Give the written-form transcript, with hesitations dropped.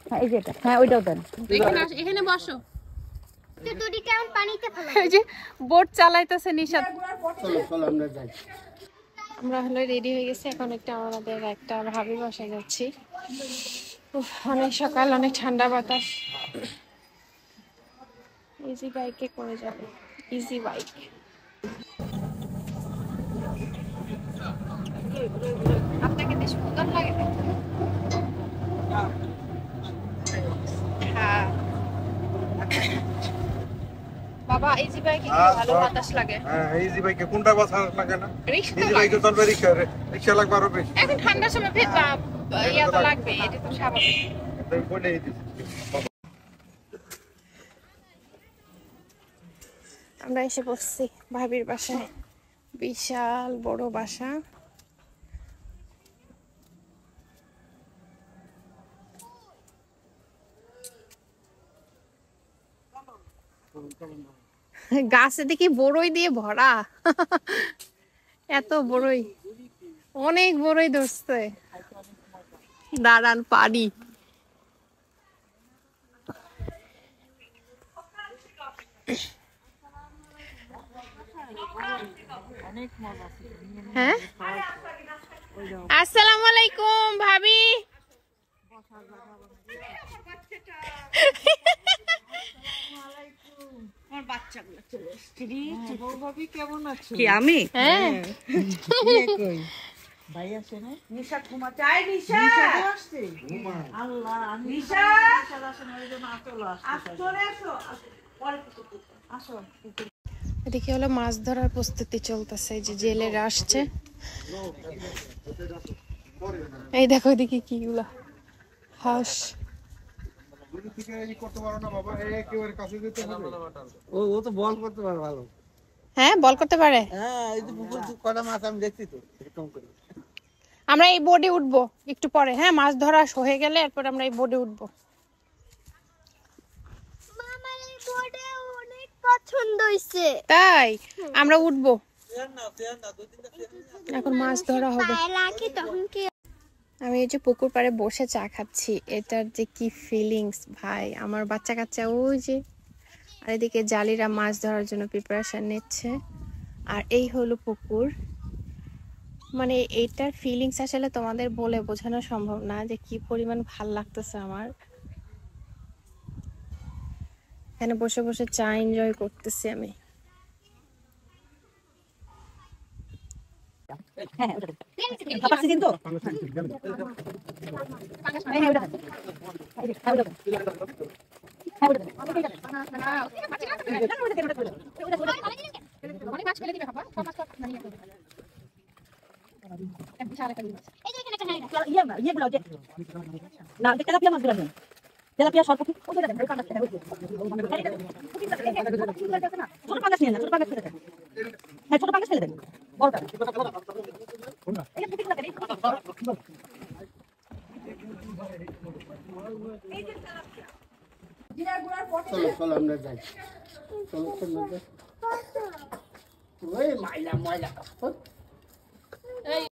হ্যাঁ এই যেটা, হ্যাঁ ওইটাও দেন। এখানে বসো। তুই কেমন পানিতে ফেলো? এই যে বোট চালাইতেছে নিশাদ। চলো চলো আমরা যাই। আমরা হলো রেডি হয়ে গেছি, এখন আমাদের একটা ভাবি বাসায় যাচ্ছি। অনেক সকাল, অনেক ঠান্ডা বাতাস। ইজি বাইকে করে যাবে, ইজি বাইক। আপনাকে বেশ সুন্দর লাগে। হ্যাঁ বাবা, ইজি বাইকে ভালো বাতাস লাগে। হ্যাঁ ইজি বাইকে কোনটা বাস লাগে না? রিক্সা ইজি বাইকে চলবে, রিক্সা রিক্সা লাগবে আরো বেশি। এখন ঠান্ডার সময় ইয়া তো লাগবে, এটা তো স্বাভাবিক। তাই বলেই দিছি। আমরা এসে বসছি ভাবির বাসায়, বিশাল বড় বাসা। গাছে দেখি বড়ই দিয়ে ভরা। এত বড়ই, অনেক বড়ই ধরছে। দাঁড়ান পারি। হ্যাঁ আসসালামু আলাইকুম ভাবি। কি আমি? হ্যাঁ ভাই আসে না? নিশা ঘুমা চাই, নিশা আসছে। আল্লাহ নিশা আসে না, ওই জন্য চলে আসো। আসো। এদিকে হলো মাছ ধরার প্রস্তুতি চলতেছে, এই যে জেলেরা আসছে। এই দেখো এদিকে কিগুলা হাঁস। ও তো বল করতে পারে ভালো। হ্যাঁ বল করতে পারে। হ্যাঁ এই যে পুকুর কটা মাছ আমি দেখছি তো এরকম করে। আমরা এই বোর্ডে উঠবো একটু পরে। হ্যাঁ মাছ ধরা হয়ে গেলে এরপর আমরা এই বোর্ডে উঠবো। মামার এই বোর্ডে অনেক পছন্দ হইছে। তাই আমরা উঠবো এখন, মাছ ধরা হবে। আমি এই যে পুকুর পাড়ে বসে চা খাচ্ছি, এটার যে কি ফিলিংস ভাই। আমার বাচ্চা কাচ্চা ওই যে, আর এদিকে জালিরা মাছ ধরার জন্য প্রিপারেশন নিচ্ছে। আর এই হলো পুকুর। মানে এইটার ফিলিংস আসলে তোমাদের বলে বোঝানো সম্ভব না যে কি পরিমাণ ভাল লাগতেছে আমার। এখানে বসে বসে চা এনজয় করতেছি আমি। চলো চলো আমরা যাই। চলো চলো ওই মাইলা ময়লা